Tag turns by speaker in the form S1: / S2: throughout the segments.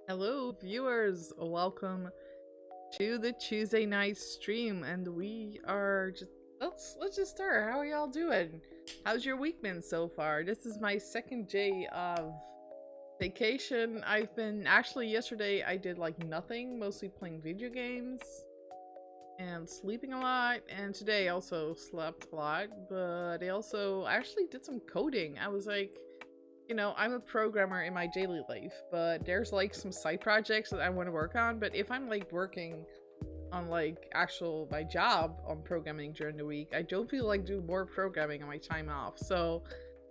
S1: Hello, viewers. Welcome to the Tuesday night stream, and we are just let's just start. How are y'all doing? How's your week been so far? This is my second day of vacation. I've been actually yesterday I did like nothing, mostly playing video games and sleeping a lot, and today I also slept a lot, but I also actually did some coding. I was like, I'm a programmer in my daily life, but there's like some side projects that I want to work on. But if I'm like working on like my job on programming during the week, I don't feel like do more programming on my time off. So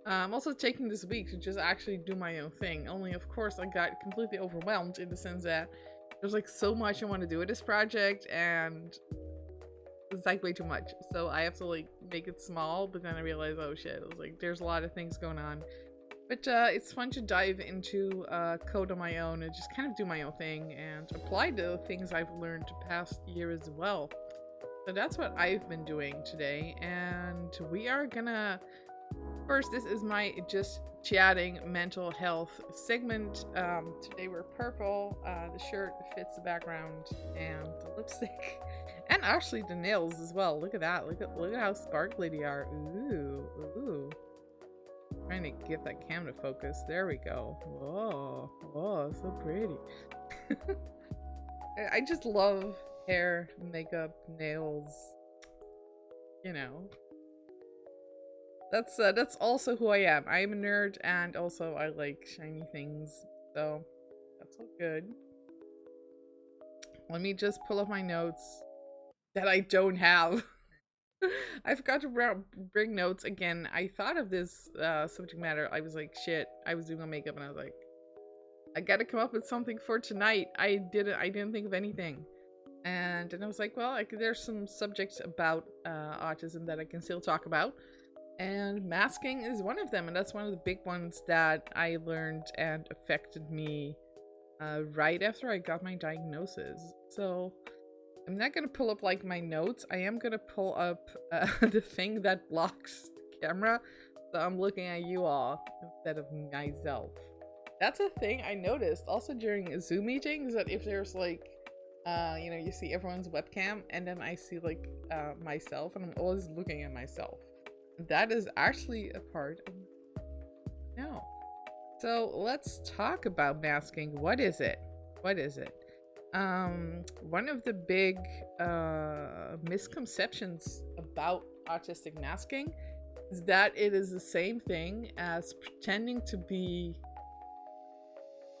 S1: I'm also taking this week to just actually do my own thing. Only of course I got completely overwhelmed in the sense that there's like so much I want to do with this project, and it's like way too much. So I have to like make it small, but then I realized, oh shit, it was like there's a lot of things going on. But it's fun to dive into code on my own and just kind of do my own thing and apply the things I've learned the past year as well. So that's what I've been doing today. And we are gonna... First, this is my just chatting mental health segment. Today we're purple. The shirt fits the background and the lipstick. And actually the nails as well. Look at that. Look at how sparkly they are. Ooh. Trying to get that camera focus. There we go. Whoa, so pretty. I just love hair, makeup, nails. You know. That's also who I am. I am a nerd, and also I like shiny things. So that's all good. Let me just pull up my notes that I don't have. I forgot to bring notes again. I thought of this subject matter. I was like, shit. I was doing my makeup and I was like, I gotta come up with something for tonight. I didn't think of anything. And then I was like, well, there's some subjects about autism that I can still talk about. And masking is one of them. And that's one of the big ones that I learned and affected me right after I got my diagnosis. So I'm not gonna pull up like my notes. I am gonna pull up the thing that blocks the camera, so I'm looking at you all instead of myself. That's a thing I noticed also during Zoom meetings, that if there's like you see everyone's webcam and then I see like myself, and I'm always looking at myself. That is actually a part of no. So let's talk about masking. What is it? One of the big misconceptions about autistic masking is that it is the same thing as pretending to be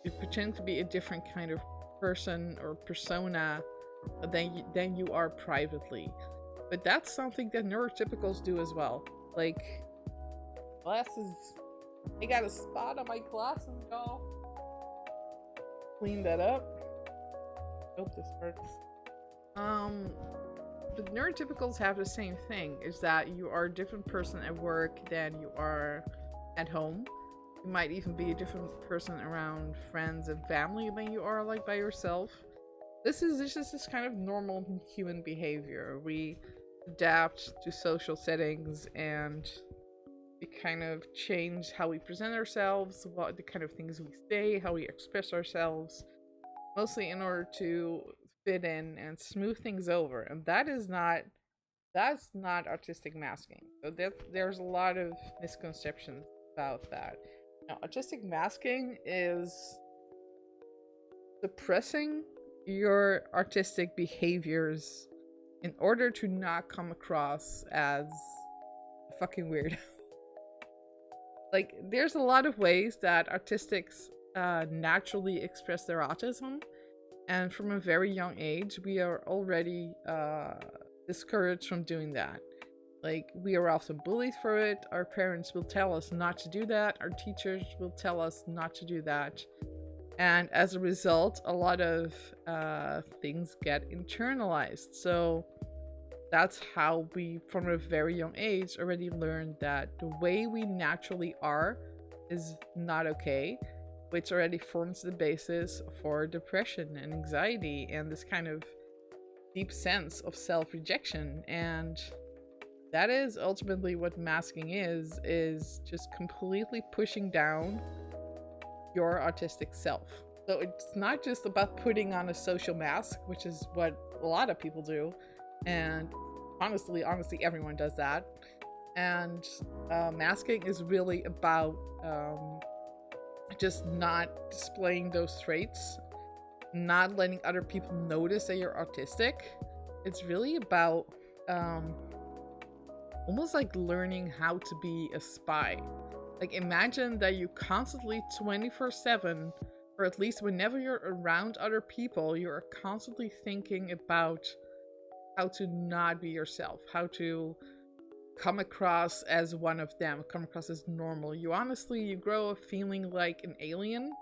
S1: a different kind of person or persona than you are privately. But that's something that neurotypicals do as well. Like glasses. I got a spot on my glasses, y'all. Clean that up. Hope this works. The neurotypicals have the same thing, is that you are a different person at work than you are at home. You might even be a different person around friends and family than you are like by yourself. This is just kind of normal human behavior. We adapt to social settings and we kind of change how we present ourselves, what the kind of things we say, how we express ourselves, mostly in order to fit in and smooth things over. And that's not autistic masking. So there's a lot of misconceptions about that. Now, autistic masking is suppressing your artistic behaviors in order to not come across as fucking weird. Like, there's a lot of ways that autistics naturally express their autism, and from a very young age we are already discouraged from doing that. Like, we are often bullied for it. Our parents will tell us not to do that. Our teachers will tell us not to do that. And as a result, a lot of things get internalized. So that's how we, from a very young age, already learned that the way we naturally are is not okay, which already forms the basis for depression and anxiety and this kind of deep sense of self-rejection. And that is ultimately what masking is just completely pushing down your autistic self. So it's not just about putting on a social mask, which is what a lot of people do. And honestly, everyone does that. And masking is really about just not displaying those traits, not letting other people notice that you're autistic. It's really about almost like learning how to be a spy. Like, imagine that you constantly 24/7, or at least whenever you're around other people, you're constantly thinking about how to not be yourself, how to come across as one of them, come across as normal. You grow up feeling like an alien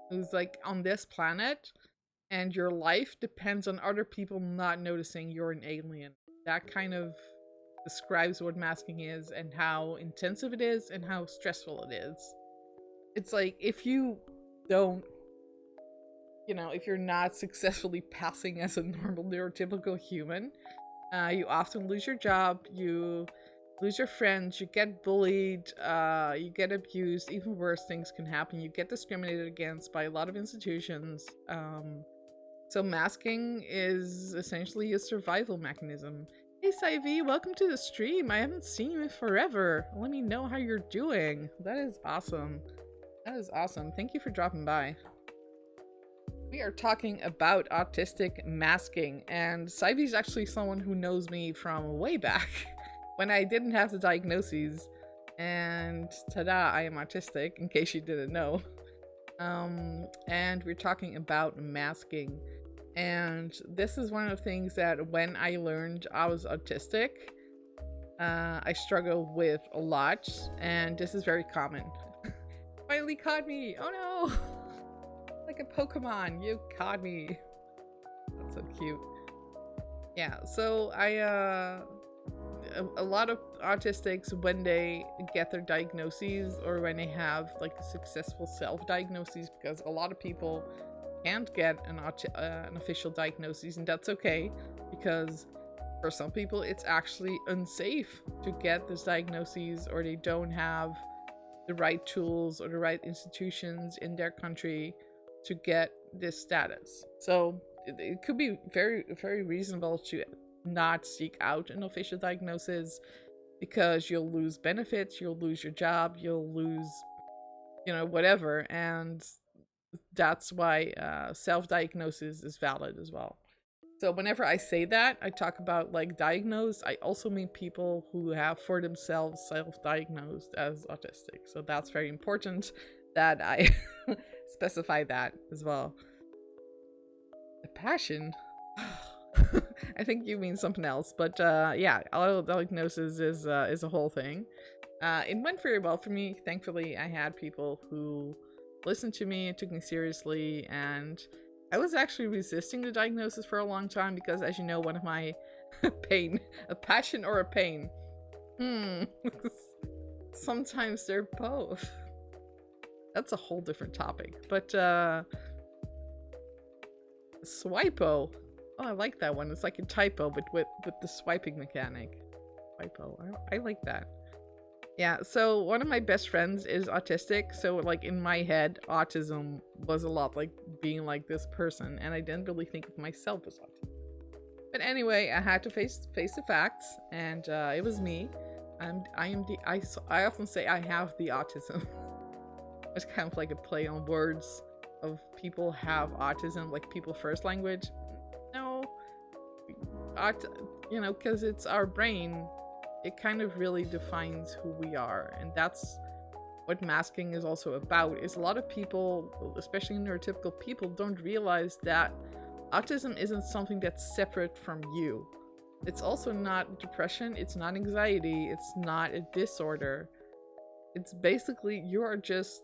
S1: who's like on this planet, and your life depends on other people not noticing you're an alien. That kind of describes what masking is and how intensive it is and how stressful it is. It's like if you don't, if you're not successfully passing as a normal neurotypical human, you often lose your job, you lose your friends, you get bullied, you get abused, even worse things can happen. You get discriminated against by a lot of institutions. So masking is essentially a survival mechanism. Hey Sivy, welcome to the stream. I haven't seen you in forever. Let me know how you're doing. That is awesome. That is awesome. Thank you for dropping by. We are talking about autistic masking, and Sivy's actually someone who knows me from way back when I didn't have the diagnoses. And ta-da, I am autistic, in case you didn't know. And we're talking about masking. And this is one of the things that when I learned I was autistic, I struggle with a lot, and this is very common. Finally caught me! Oh no! Like a Pokemon, you caught me. That's so cute. Yeah, so a lot of autistics, when they get their diagnoses or when they have like a successful self-diagnoses, because a lot of people can't get an official diagnosis, and that's okay, because for some people it's actually unsafe to get this diagnoses, or they don't have the right tools or the right institutions in their country to get this status. So it could be very, very reasonable to not seek out an official diagnosis, because you'll lose benefits, you'll lose your job, you'll lose, whatever. And that's why self-diagnosis is valid as well. So whenever I say that, I talk about like diagnosed, I also mean people who have for themselves self-diagnosed as autistic. So that's very important that I specify that as well. A passion? I think you mean something else, but yeah, diagnosis is a whole thing. It went very well for me. Thankfully, I had people who listened to me and took me seriously, and I was actually resisting the diagnosis for a long time because, as you know, one of my a passion or a pain. Sometimes they're both. That's a whole different topic. But Swipo. Oh, I like that one. It's like a typo, but with the swiping mechanic. Swipo. I like that. Yeah, so one of my best friends is autistic, so like in my head, autism was a lot like being like this person, and I didn't really think of myself as autistic. But anyway, I had to face the facts, and it was me. I often say I have the autism. It's kind of like a play on words of people have autism, like people first language. No, because it's our brain. It kind of really defines who we are, and that's what masking is also about. Is a lot of people, especially neurotypical people, don't realize that autism isn't something that's separate from you. It's also not depression, it's not anxiety, it's not a disorder. It's basically you are just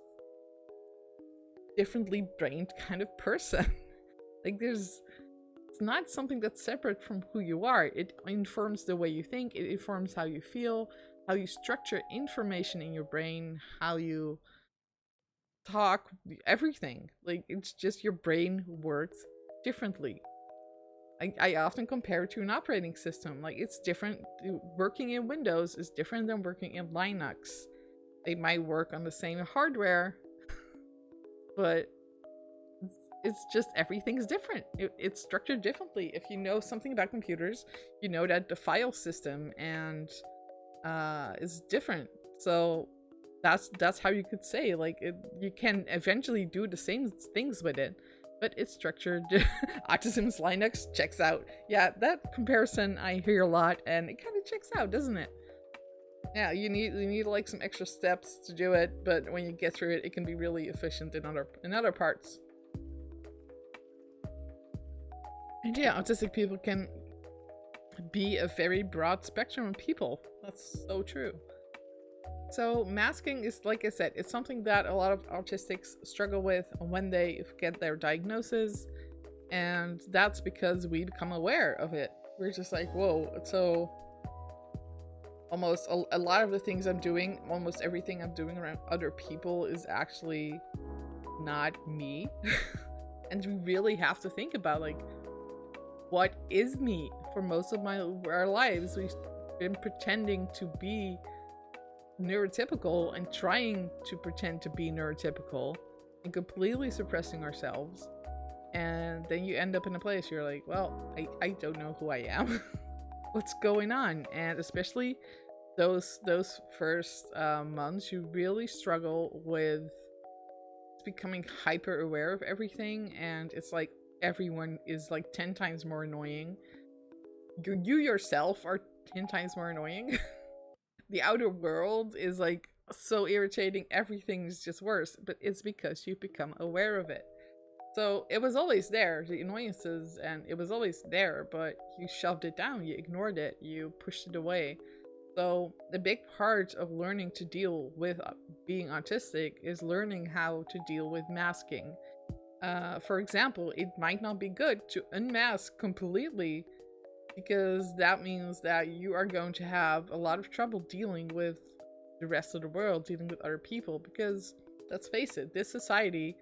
S1: differently brained kind of person. Like it's not something that's separate from who you are. It informs the way you think, it informs how you feel, how you structure information in your brain, how you talk, everything. Like, it's just your brain works differently. I often compare it to an operating system. Like, it's different. Working in Windows is different than working in Linux. They might work on the same hardware, but it's just everything's different. It's structured differently. If you know something about computers, you know that the file system and is different. So that's how you could say like you can eventually do the same things with it, but it's structured. Autism's Linux checks out. Yeah, that comparison I hear a lot, and it kind of checks out, doesn't it? Yeah, you need like some extra steps to do it, but when you get through it, it can be really efficient in other parts. And yeah, autistic people can be a very broad spectrum of people. That's so true. So masking is, like I said, it's something that a lot of autistics struggle with when they get their diagnosis, and that's because we become aware of it. We're just like, whoa. So almost a lot of the things I'm doing, almost everything I'm doing around other people is actually not me. And we really have to think about like, what is me? For most of our lives, we've been pretending to be neurotypical and trying to pretend to be neurotypical and completely suppressing ourselves. And then you end up in a place you're like, well, I don't know who I am. What's going on? And especially those first months, you really struggle with becoming hyper aware of everything, and it's like everyone is like 10 times more annoying. You yourself are 10 times more annoying. The outer world is like so irritating, everything's just worse, but it's because you become aware of it. So it was always there, the annoyances, and it was always there, but you shoved it down, you ignored it, you pushed it away. So the big part of learning to deal with being autistic is learning how to deal with masking. For example, it might not be good to unmask completely, because that means that you are going to have a lot of trouble dealing with the rest of the world, dealing with other people, because let's face it, this society,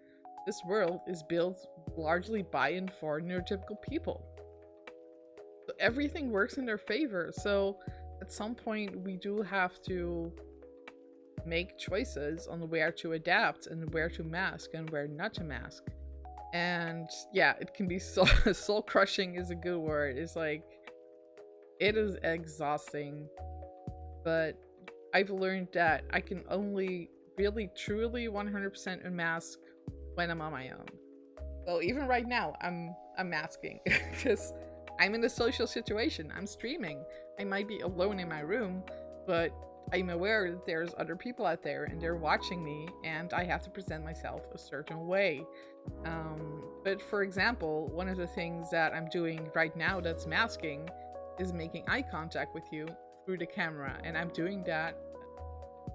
S1: this world is built largely by and for neurotypical people. So everything works in their favor. So at some point we do have to make choices on where to adapt and where to mask and where not to mask. And yeah, it can be soul crushing is a good word. It's like, it is exhausting, but I've learned that I can only really truly 100% unmask when I'm on my own. So even right now I'm masking because I'm in a social situation. I'm streaming. I might be alone in my room, but I'm aware that there's other people out there and they're watching me, and I have to present myself a certain way. But for example, one of the things that I'm doing right now that's masking is making eye contact with you through the camera, and I'm doing that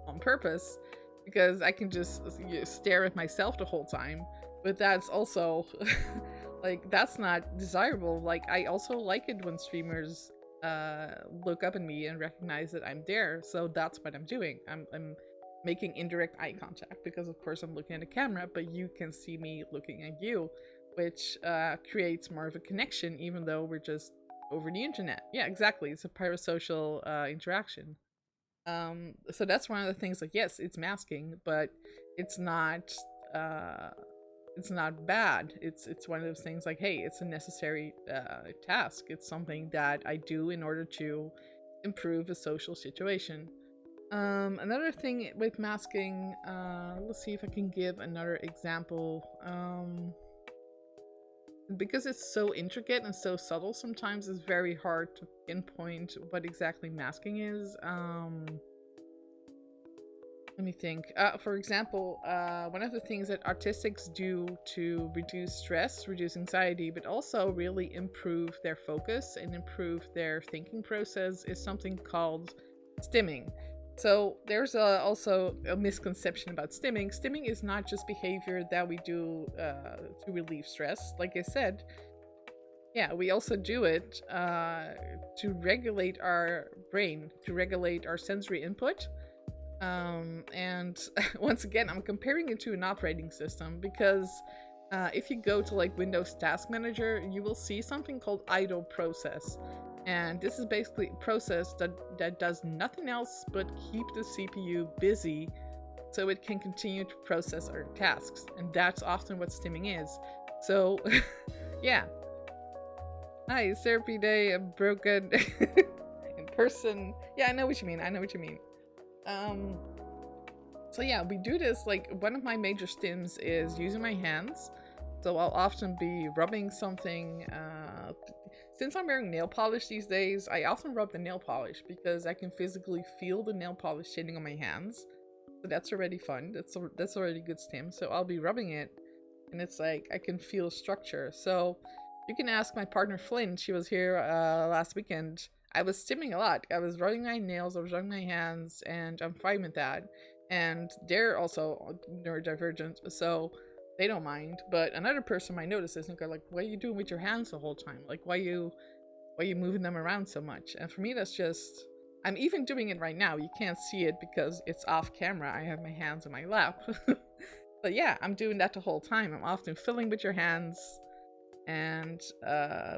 S1: on purpose because I can just stare at myself the whole time, but that's also like, that's not desirable. Like, I also like it when streamers look up at me and recognize that I'm there, so that's what I'm doing. I'm making indirect eye contact because of course I'm looking at the camera, but you can see me looking at you, which creates more of a connection even though we're just over the internet. Yeah, exactly. It's a parasocial interaction. So that's one of the things, like, yes, it's masking, but it's not bad. It's one of those things like, hey, it's a necessary task. It's something that I do in order to improve a social situation. Another thing with masking, let's see if I can give another example. Because it's so intricate and so subtle, sometimes it's very hard to pinpoint what exactly masking is. Let me think. For example, one of the things that autistics do to reduce stress, reduce anxiety, but also really improve their focus and improve their thinking process is something called stimming. So there's also a misconception about stimming. Stimming is not just behavior that we do to relieve stress. Like I said, yeah, we also do it to regulate our brain, to regulate our sensory input. And once again, I'm comparing it to an operating system because if you go to like Windows Task Manager, you will see something called idle process. And this is basically a process that does nothing else but keep the CPU busy so it can continue to process our tasks. And that's often what stimming is. So, yeah. Hi, therapy day, broken in person. Yeah, I know what you mean. I know what you mean. Um, so yeah, we do this, like, one of my major stims is using my hands. So I'll often be rubbing something. Since I'm wearing nail polish these days, I often rub the nail polish because I can physically feel the nail polish sitting on my hands. So that's already fun. That's already good stim. So I'll be rubbing it, and it's like I can feel structure. So you can ask my partner Flynn. She was here last weekend. I was stimming a lot. I was rubbing my nails, I was rubbing my hands, and I'm fine with that. And they're also neurodivergent, so they don't mind. But another person might notice this and go like, "What are you doing with your hands the whole time? Like, why are you moving them around so much?" And for me, that's just, I'm even doing it right now. You can't see it because it's off camera. I have my hands in my lap. But yeah, I'm doing that the whole time. I'm often filling with your hands and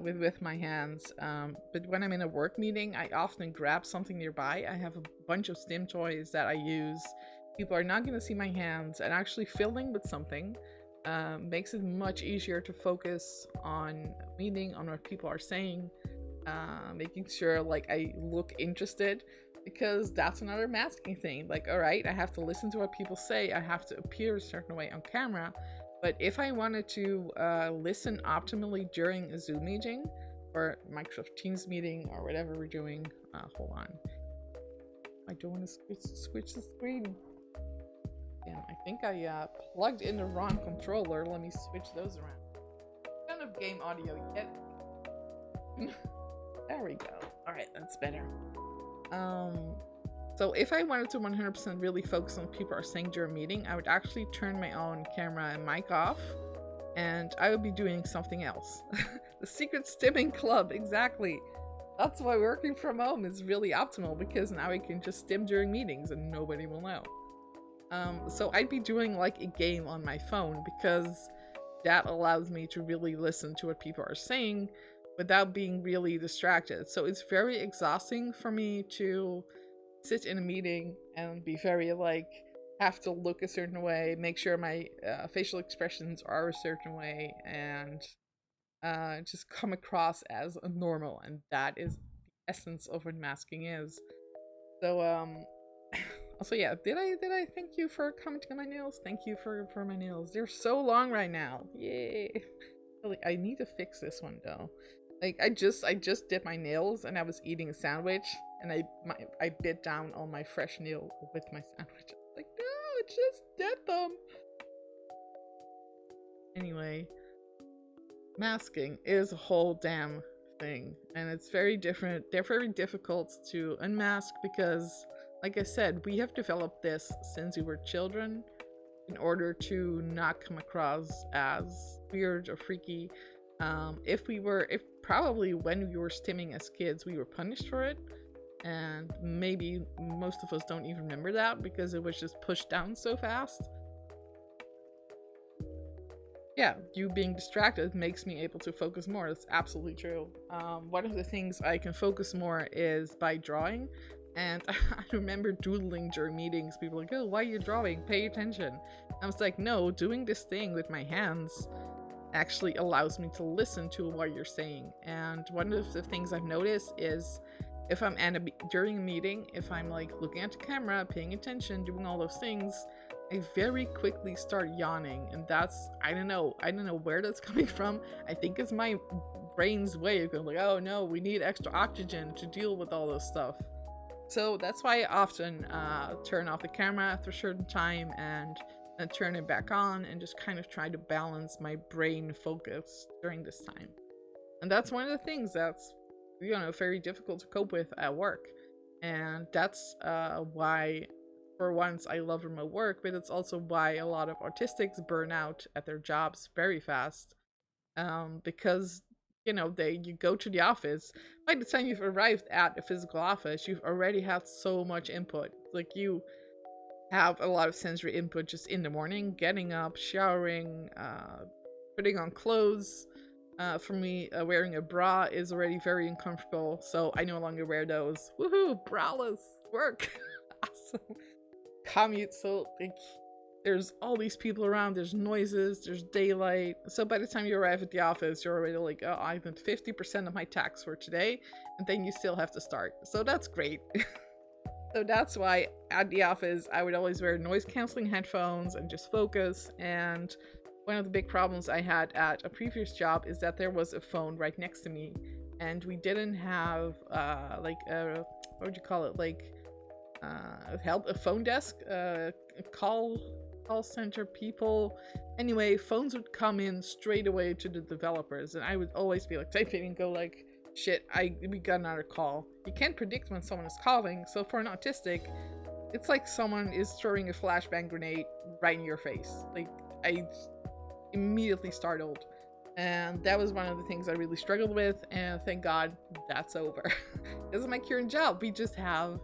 S1: with my hands. But when I'm in a work meeting, I often grab something nearby. I have a bunch of stim toys that I use. People are not going to see my hands, and actually filling with something makes it much easier to focus on meeting, on what people are saying, making sure like I look interested, because that's another masking thing. Like, all right, I have to listen to what people say, I have to appear a certain way on camera, but if I wanted to listen optimally during a Zoom meeting or Microsoft Teams meeting or whatever we're doing, hold on, I don't want to switch the screen. Yeah, I think I plugged in the wrong controller. Let me switch those around. What kind of game audio you get? There we go. All right, that's better. So if I wanted to 100% really focus on what people are saying during a meeting, I would actually turn my own camera and mic off, and I would be doing something else. The secret stimming club, exactly. That's why working from home is really optimal, because now I can just stim during meetings and nobody will know. So I'd be doing like a game on my phone, because that allows me to really listen to what people are saying without being really distracted. So it's very exhausting for me to sit in a meeting and be very like, have to look a certain way, make sure my facial expressions are a certain way, and just come across as normal. And that is the essence of what masking is. So also, yeah, did I thank you for commenting on my nails? Thank you for my nails. They're so long right now. Yay. Really, I need to fix this one though. Like, I just did my nails and I was eating a sandwich, and I bit down on my fresh nail with my sandwich. I was like, no, I just did them. Anyway, masking is a whole damn thing, and it's very different. They're very difficult to unmask because, like I said, we have developed this since we were children in order to not come across as weird or freaky. If probably when we were stimming as kids, we were punished for it, and maybe most of us don't even remember that because it was just pushed down so fast. Yeah, you being distracted makes me able to focus more. That's absolutely true. One of the things I can focus more is by drawing. And I remember doodling during meetings. People were like, oh, why are you drawing? Pay attention. I was like, no, doing this thing with my hands actually allows me to listen to what you're saying. And one of the things I've noticed is if I'm during a meeting, if I'm like looking at the camera, paying attention, doing all those things, I very quickly start yawning. And that's, I don't know where that's coming from. I think it's my brain's way of going like, oh no, we need extra oxygen to deal with all this stuff. So that's why I often turn off the camera after a certain time and then turn it back on, and just kind of try to balance my brain focus during this time. And that's one of the things that's, you know, very difficult to cope with at work. And that's why, for once, I love remote work, but it's also why a lot of autistics burn out at their jobs very fast. Because, you know, you go to the office, by the time you've arrived at the physical office, you've already had so much input. Like, you have a lot of sensory input just in the morning, getting up, showering, putting on clothes. For me, wearing a bra is already very uncomfortable, so I no longer wear those. Woohoo! Braless work! Awesome. Commute, so like, there's all these people around, there's noises, there's daylight. So by the time you arrive at the office, you're already like, oh, I did 50% of my tasks for today, and then you still have to start. So that's great. So that's why at the office, I would always wear noise canceling headphones and just focus. And one of the big problems I had at a previous job is that there was a phone right next to me, and we didn't have like a, what would you call it, like a phone desk, call center people. Anyway, phones would come in straight away to the developers, and I would always be like typing and go like, shit, we got another call. You can't predict when someone is calling, so for an autistic, it's like someone is throwing a flashbang grenade right in your face. Like, I immediately startled. And that was one of the things I really struggled with, and thank God that's over. This is my current job. We just have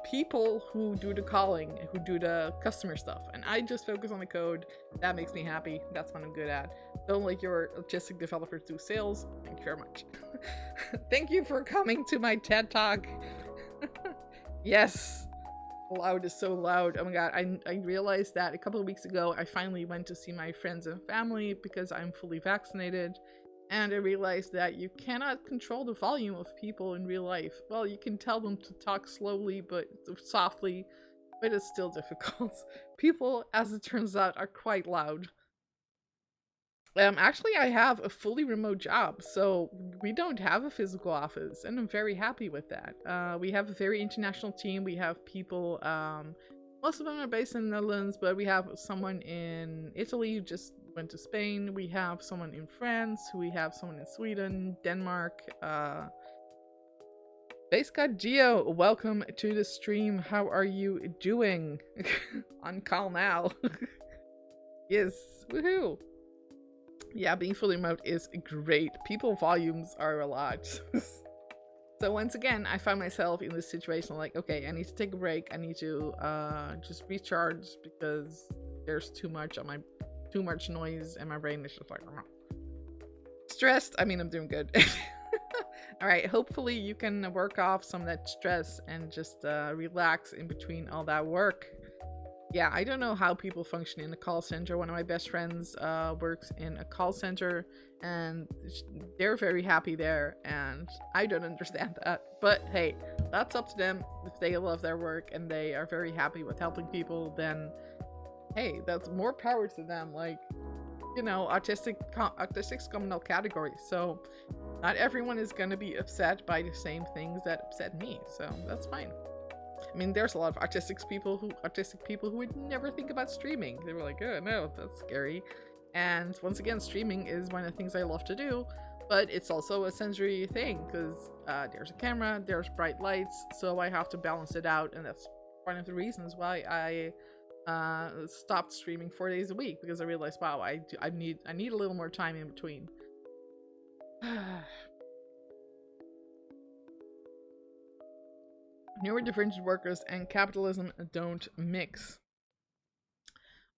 S1: people who do the calling, who do the customer stuff, and I just focus on the code. That makes me happy. That's what I'm good at. Don't let your autistic developers do sales. Thank you very much. Thank you for coming to my TED Talk. Yes, loud is so loud. Oh my god, I realized that a couple of weeks ago I finally went to see my friends and family because I'm fully vaccinated. And I realized that you cannot control the volume of people in real life. Well, you can tell them to talk slowly, but softly, but it's still difficult. People, as it turns out, are quite loud. Actually, I have a fully remote job, so we don't have a physical office, and I'm very happy with that. We have a very international team. We have people, most of them are based in the Netherlands, but we have someone in Italy who just went to Spain. We have someone in France. We have someone in Sweden, Denmark. Basecut Geo, welcome to the stream. How are you doing? On call now. Yes, woohoo. Yeah, being fully remote is great. People volumes are a lot. So once again, I found myself in this situation like, okay, I need to take a break. I need to just recharge because there's too much noise and my brain is just like, stressed. I mean, I'm doing good. All right, hopefully you can work off some of that stress and just relax in between all that work. Yeah, I don't know how people function in a call center. One of my best friends works in a call center, and they're very happy there, and I don't understand that. But hey, that's up to them. If they love their work and they are very happy with helping people, then hey, that's more power to them. Like, you know, autistics come in all categories, so not everyone is gonna be upset by the same things that upset me, so that's fine. I mean, there's a lot of autistic people who would never think about streaming. They were like, oh no, that's scary. And once again, streaming is one of the things I love to do, but it's also a sensory thing because there's a camera, there's bright lights, so I have to balance it out, and that's one of the reasons why I stopped streaming 4 days a week, because I realized, wow, I need a little more time in between. Neurodivergent workers and capitalism don't mix.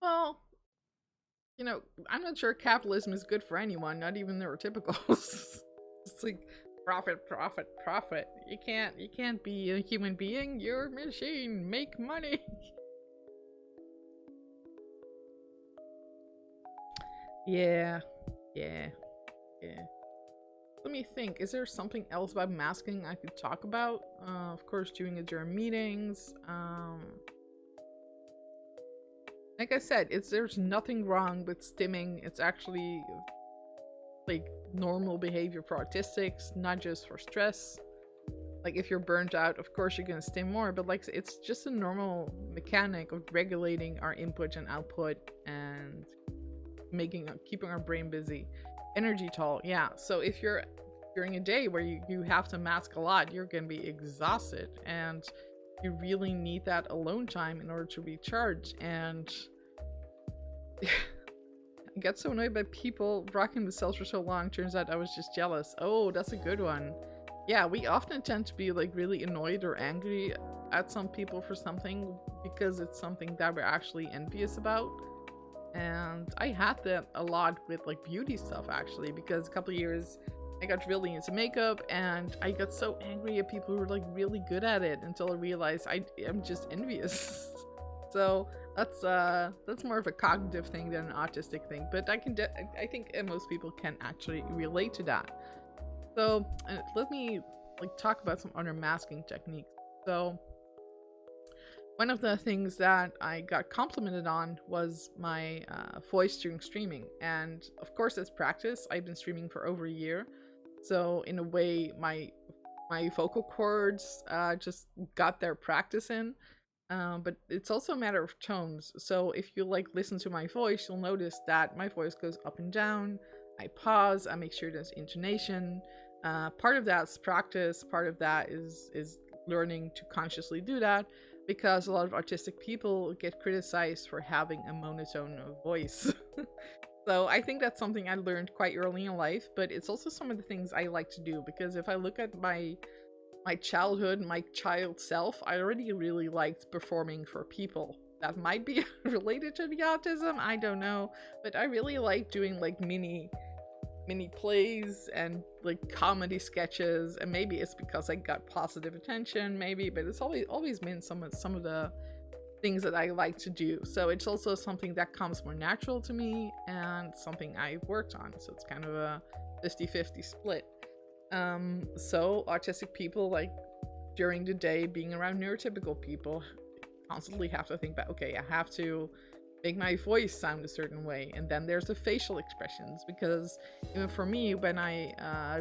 S1: Well, you know, I'm not sure capitalism is good for anyone, not even neurotypicals. It's like profit, profit, profit. You can't be a human being. You're a machine. Make money. Yeah. Let me think. Is there something else about masking I could talk about? Of course, doing it during meetings. Like I said, there's nothing wrong with stimming. It's actually like normal behavior for autistics, not just for stress. Like if you're burnt out, of course you're gonna stim more, but like it's just a normal mechanic of regulating our input and output and keeping our brain busy. Energy toll, yeah. So if you're during a day where you have to mask a lot, you're gonna be exhausted, and you really need that alone time in order to recharge. And I get so annoyed by people rocking themselves for so long. Turns out I was just jealous. Oh, that's a good one. Yeah, we often tend to be like really annoyed or angry at some people for something because it's something that we're actually envious about. And I had that a lot with like beauty stuff actually, because a couple of years I got really into makeup and I got so angry at people who were like really good at it until I realized I'm just envious. So That's more of a cognitive thing than an autistic thing, but I think most people can actually relate to that. So let me like talk about some other masking techniques. So one of the things that I got complimented on was my voice during streaming, and of course it's practice. I've been streaming for over a year, so in a way my vocal cords just got their practice in. But it's also a matter of tones. So if you like listen to my voice, you'll notice that my voice goes up and down. I pause. I make sure there's intonation. Part of that's practice. Part of that is learning to consciously do that, because a lot of autistic people get criticized for having a monotone voice. So I think that's something I learned quite early in life, but it's also some of the things I like to do, because if I look at my childhood, my child self, I already really liked performing for people. That might be related to the autism, I don't know, but I really like doing like mini plays and like comedy sketches, and maybe it's because I got positive attention, maybe, but it's always been some of the things that I like to do. So it's also something that comes more natural to me and something I've worked on. So it's kind of a 50-50 split. So autistic people, like during the day being around neurotypical people, constantly have to think about, okay, I have to make my voice sound a certain way. And then there's the facial expressions, because even for me, when I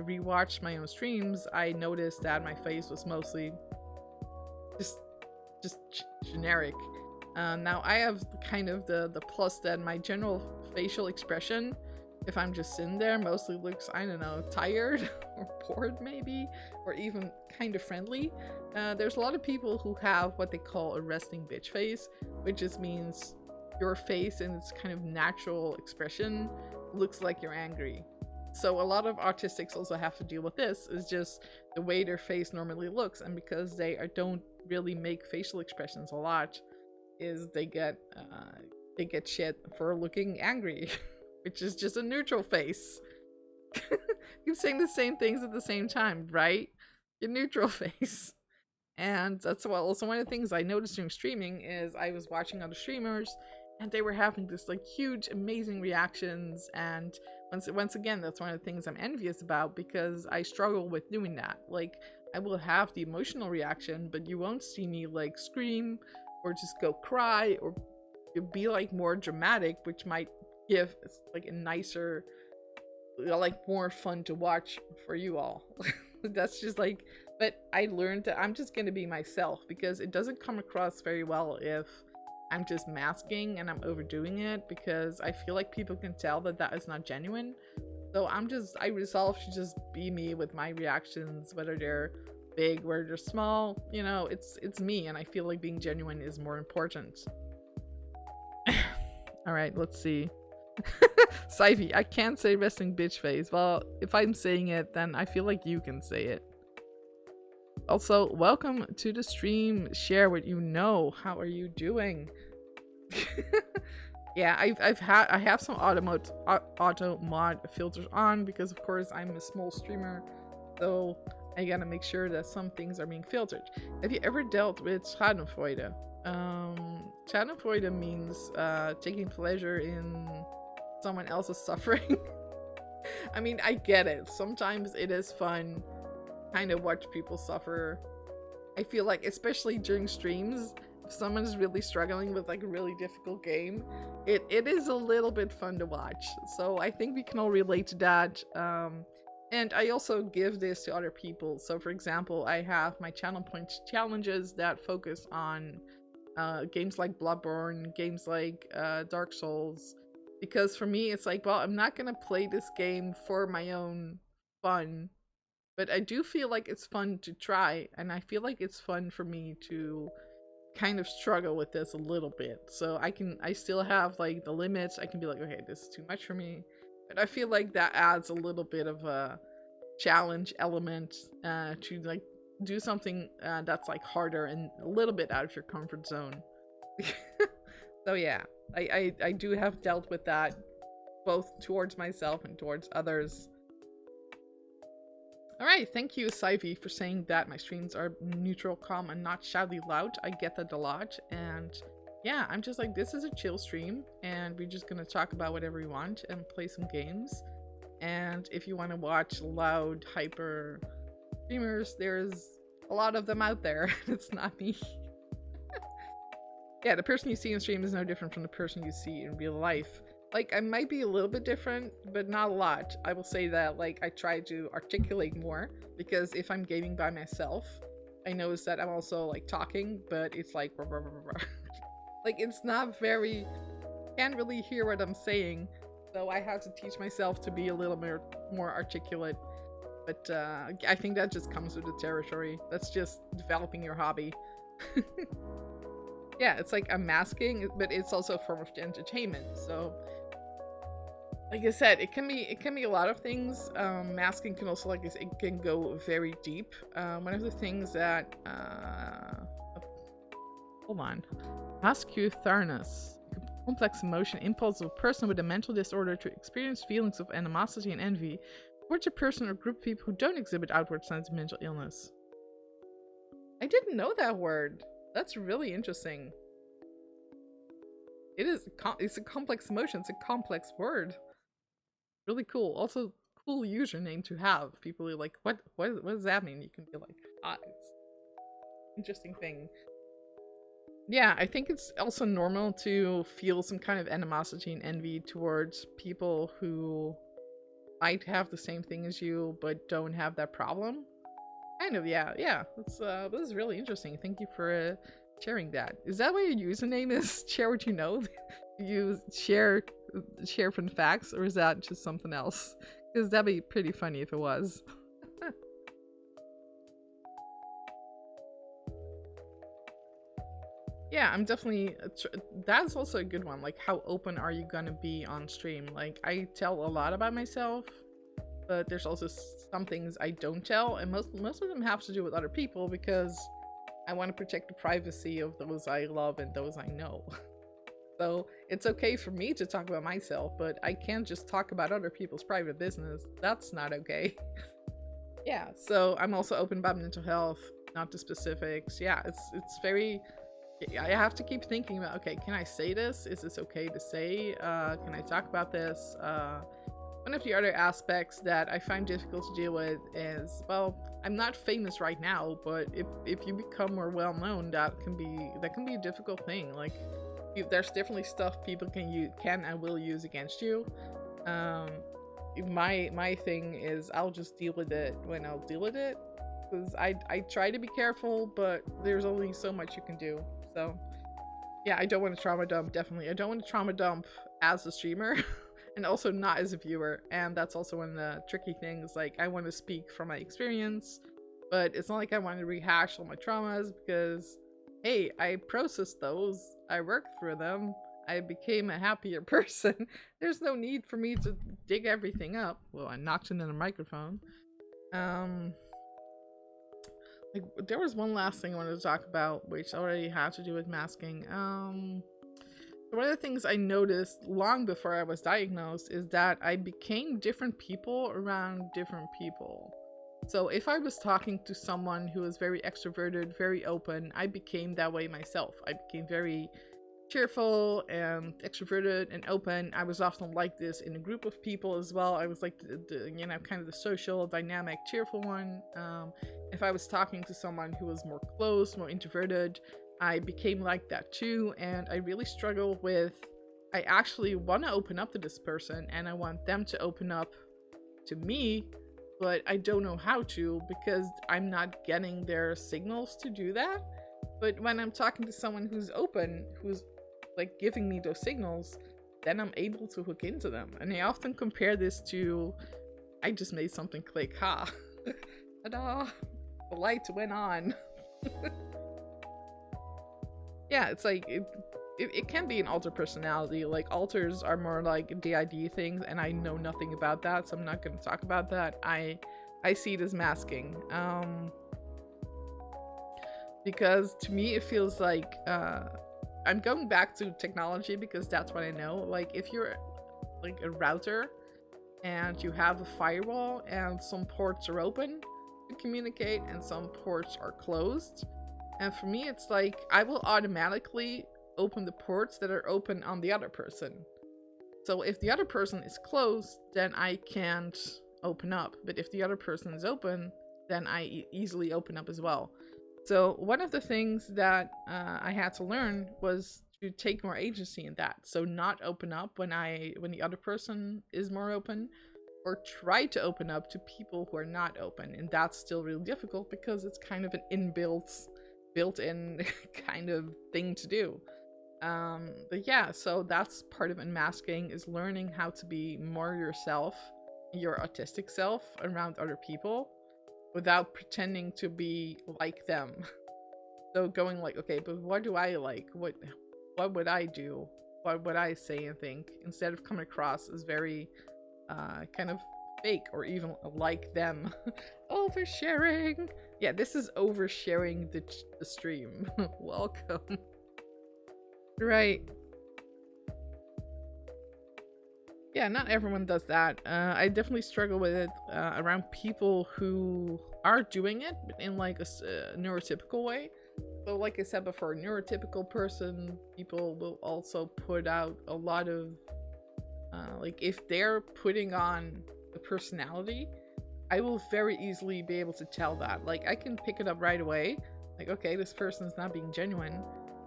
S1: rewatched my own streams, I noticed that my face was mostly just generic. Now I have kind of the plus that my general facial expression, if I'm just sitting there, mostly looks, I don't know, tired or bored maybe, or even kind of friendly. There's a lot of people who have what they call a resting bitch face, which just means your face in its kind of natural expression looks like you're angry. So a lot of autistics also have to deal with this, is just the way their face normally looks, and because they don't really make facial expressions a lot, is they get shit for looking angry. Which is just a neutral face. Keep saying the same things at the same time, right? Your neutral face. And that's also one of the things I noticed during streaming is I was watching other streamers and they were having this like huge, amazing reactions. And once again, that's one of the things I'm envious about, because I struggle with doing that. Like, I will have the emotional reaction, but you won't see me like scream or just go cry or be like more dramatic, which might give like a nicer, like more fun to watch for you all. That's just like, but I learned that I'm just gonna be myself, because it doesn't come across very well if I'm just masking and I'm overdoing it, because I feel like people can tell that that is not genuine. So I resolve to just be me with my reactions, whether they're big, whether they're small, you know, it's me, and I feel like being genuine is more important. All right, let's see. Sivy, I can't say resting bitch face. Well, if I'm saying it, then I feel like you can say it. Also, welcome to the stream. Share what you know. How are you doing? Yeah, I have some auto mod filters on, because of course I'm a small streamer, so I gotta make sure that some things are being filtered. Have you ever dealt with Schadenfreude? Schadenfreude means taking pleasure in someone else's suffering. I mean, I get it. Sometimes it is fun kind of watch people suffer. I feel like, especially during streams, if someone is really struggling with like a really difficult game, it is a little bit fun to watch. So I think we can all relate to that. And I also give this to other people. So for example, I have my channel points challenges that focus on games like Bloodborne, games like Dark Souls, because for me it's like, well, I'm not gonna play this game for my own fun, but I do feel like it's fun to try, and I feel like it's fun for me to kind of struggle with this a little bit. So I still have like the limits. I can be like, okay, this is too much for me, but I feel like that adds a little bit of a challenge element to like do something that's like harder and a little bit out of your comfort zone. So yeah, I do have dealt with that, both towards myself and towards others. Alright, thank you, Sivy, for saying that my streams are neutral, calm, and not shouty loud. I get that a lot, and yeah, I'm just like, this is a chill stream, and we're just gonna talk about whatever we want and play some games. And if you want to watch loud, hyper streamers, there's a lot of them out there. It's not me. Yeah, the person you see in stream is no different from the person you see in real life. Like, I might be a little bit different, but not a lot. I will say that, like, I try to articulate more, because if I'm gaming by myself, I notice that I'm also, like, talking, but it's like, like, it's not very, can't really hear what I'm saying, so I have to teach myself to be a little more articulate. But I think that just comes with the territory. That's just developing your hobby. Yeah, it's like I'm masking, but it's also a form of entertainment. So, like I said, it can be a lot of things. Masking can also, like, it can go very deep. One of the things that hold on, Ascutharnus, complex emotion impulse of a person with a mental disorder to experience feelings of animosity and envy towards a person or group of people who don't exhibit outward signs of mental illness. I didn't know that word. That's really interesting. It's a complex emotion. It's a complex word. Really cool. Also, cool username to have. People are like, what does that mean? You can be like, it's an interesting thing. Yeah, I think it's also normal to feel some kind of animosity and envy towards people who might have the same thing as you, but don't have that problem. Kind of, yeah. This is really interesting. Thank you for sharing that. Is that what your username is? Share what you know? You share fun facts, or is that just something else? Because that'd be pretty funny if it was. Yeah, I'm definitely, that's also a good one. Like, how open are you gonna be on stream? Like, I tell a lot about myself, but there's also some things I don't tell, and most of them have to do with other people, because I want to protect the privacy of those I love and those I know. So it's okay for me to talk about myself, but I can't just talk about other people's private business. That's not okay. Yeah, so I'm also open about mental health, not the specifics. Yeah, it's very, I have to keep thinking about, okay, can I say this? Is this okay to say? Can I talk about this? One of the other aspects that I find difficult to deal with is, well, I'm not famous right now, but if you become more well known, that can be a difficult thing. Like, there's definitely stuff people can and will use against you. My thing is, I'll just deal with it when I'll deal with it, because I try to be careful, but there's only so much you can do. So yeah, I don't want to trauma dump. Definitely, I don't want to trauma dump as a streamer. And also not as a viewer, and that's also one of the tricky things. Like, I want to speak from my experience, but it's not like I want to rehash all my traumas, because hey, I processed those, I worked through them, I became a happier person. There's no need for me to dig everything up. Well, I knocked into the microphone. Like, there was one last thing I wanted to talk about, which already had to do with masking. One of the things I noticed long before I was diagnosed is that I became different people around different people. So if I was talking to someone who was very extroverted, very open, I became that way myself. I became very cheerful and extroverted and open. I was often like this in a group of people as well. I was like the kind of the social, dynamic, cheerful one. If I was talking to someone who was more closed, more introverted, I became like that too, and I really struggle with, I actually want to open up to this person and I want them to open up to me, but I don't know how to, because I'm not getting their signals to do that. But when I'm talking to someone who's open, who's like giving me those signals, then I'm able to hook into them. And I often compare this to, I just made something click, ha. Ta-da! The light went on. Yeah, it's like, it can be an alter personality. Like, alters are more like DID things, and I know nothing about that, so I'm not going to talk about that. I see it as masking. Because to me, it feels like, I'm going back to technology because that's what I know. Like, if you're like a router and you have a firewall and some ports are open to communicate and some ports are closed, and for me, it's like I will automatically open the ports that are open on the other person. So if the other person is closed, then I can't open up. But if the other person is open, then I easily open up as well. So one of the things that I had to learn was to take more agency in that. So not open up when the other person is more open, or try to open up to people who are not open. And that's still really difficult because it's kind of an built-in kind of thing to do. But yeah, so that's part of unmasking, is learning how to be more yourself, your autistic self, around other people without pretending to be like them. So going like, okay, but what do I like? What would I do? What would I say and think? Instead of coming across as very kind of fake or even like them. Oversharing. Yeah, this is oversharing the stream. Welcome. Right. Yeah, not everyone does that. I definitely struggle with it around people who are doing it, but in like a neurotypical way. So like I said before, neurotypical person, people will also put out a lot of, like if they're putting on the personality, I will very easily be able to tell that. Like I can pick it up right away. Like, okay, this person's not being genuine.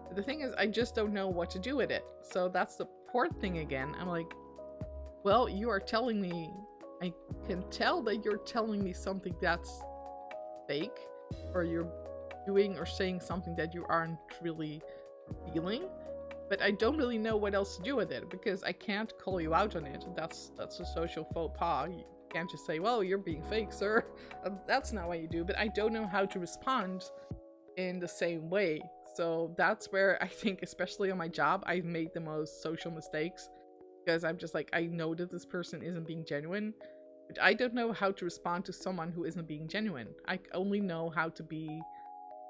S1: But the thing is, I just don't know what to do with it. So that's the port thing again. I'm like, well, you are telling me, I can tell that you're telling me something that's fake, or you're doing or saying something that you aren't really feeling, but I don't really know what else to do with it, because I can't call you out on it. That's a social faux pas. You can't just say, well, you're being fake, sir. That's not what you do, but I don't know how to respond in the same way. So that's where I think, especially on my job, I've made the most social mistakes, because I'm just like, I know that this person isn't being genuine, but I don't know how to respond to someone who isn't being genuine. I only know how to be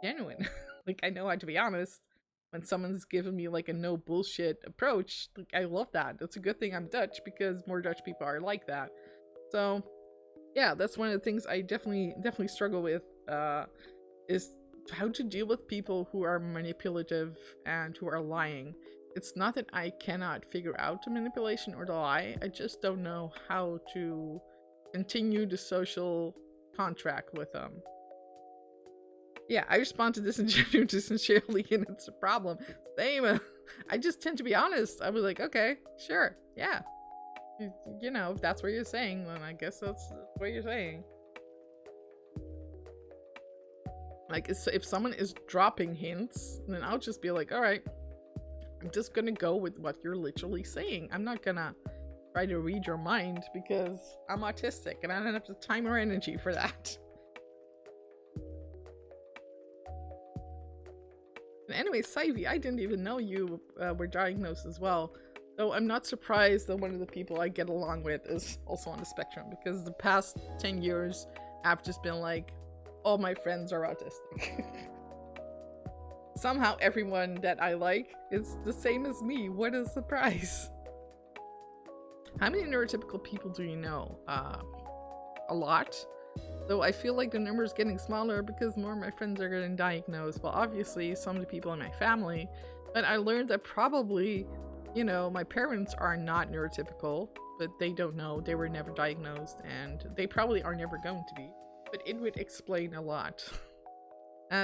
S1: genuine. Like, I know how to be honest. When someone's given me like a no bullshit approach, like, I love that. It's a good thing I'm Dutch, because more Dutch people are like that. So yeah, that's one of the things I definitely struggle with, is how to deal with people who are manipulative and who are lying. It's not that I cannot figure out the manipulation or the lie, I just don't know how to continue the social contract with them. Yeah, I respond to disingenuously, and it's a problem. Same. I just tend to be honest. I was like, okay, sure, yeah. You know, if that's what you're saying, then I guess that's what you're saying. Like, if someone is dropping hints, then I'll just be like, all right, I'm just gonna go with what you're literally saying. I'm not gonna try to read your mind, because I'm autistic and I don't have the time or energy for that. And anyway, Sivy, I didn't even know you were diagnosed as well. So I'm not surprised that one of the people I get along with is also on the spectrum, because the past 10 years I've just been like, all my friends are autistic. Somehow everyone that I like is the same as me. What a surprise. How many neurotypical people do you know? A lot. Though I feel like the number is getting smaller because more of my friends are getting diagnosed. Well, obviously some of the people in my family, but I learned that probably, you know, my parents are not neurotypical, but they don't know. They were never diagnosed, and they probably are never going to be. But it would explain a lot.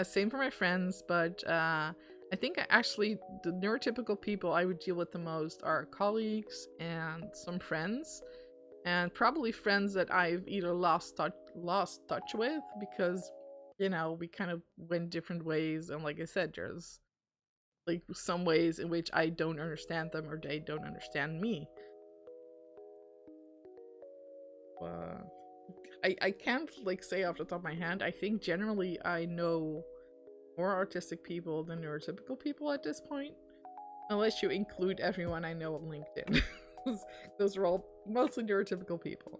S1: Same for my friends, but I think actually the neurotypical people I would deal with the most are colleagues and some friends, and probably friends that I've either lost touch with, because, you know, we kind of went different ways, and like I said, there's like some ways in which I don't understand them or they don't understand me. I can't like say off the top of my head. I think generally I know more autistic people than neurotypical people at this point, unless you include everyone I know on LinkedIn. Those are all mostly neurotypical people.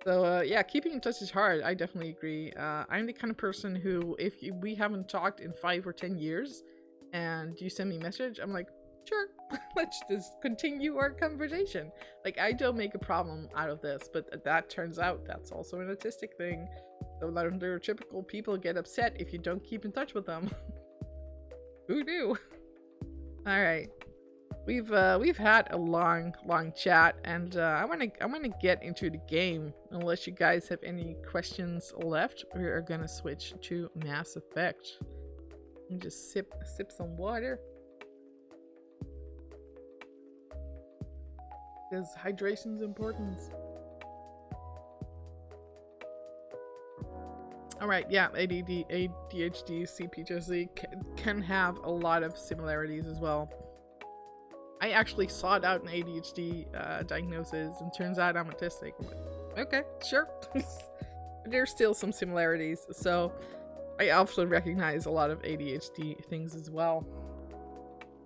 S1: So yeah, keeping in touch is hard. I definitely agree. I'm the kind of person who, if we haven't talked in 5 or 10 years and you send me a message, I'm like, sure, let's just continue our conversation. Like, I don't make a problem out of this, but that turns out that's also an autistic thing. So a lot of neurotypical people get upset if you don't keep in touch with them. Who knew? All right. We've had a long chat, and I wanna get into the game. Unless you guys have any questions left, we are gonna switch to Mass Effect. And just sip some water, because hydration's important. All right, yeah, ADD, ADHD, CPTSD can have a lot of similarities as well. I actually sought out an ADHD diagnosis, and turns out I'm autistic. I'm like, okay, sure. There's still some similarities, so I also recognize a lot of ADHD things as well.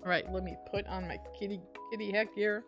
S1: All right, let me put on my kitty heck here.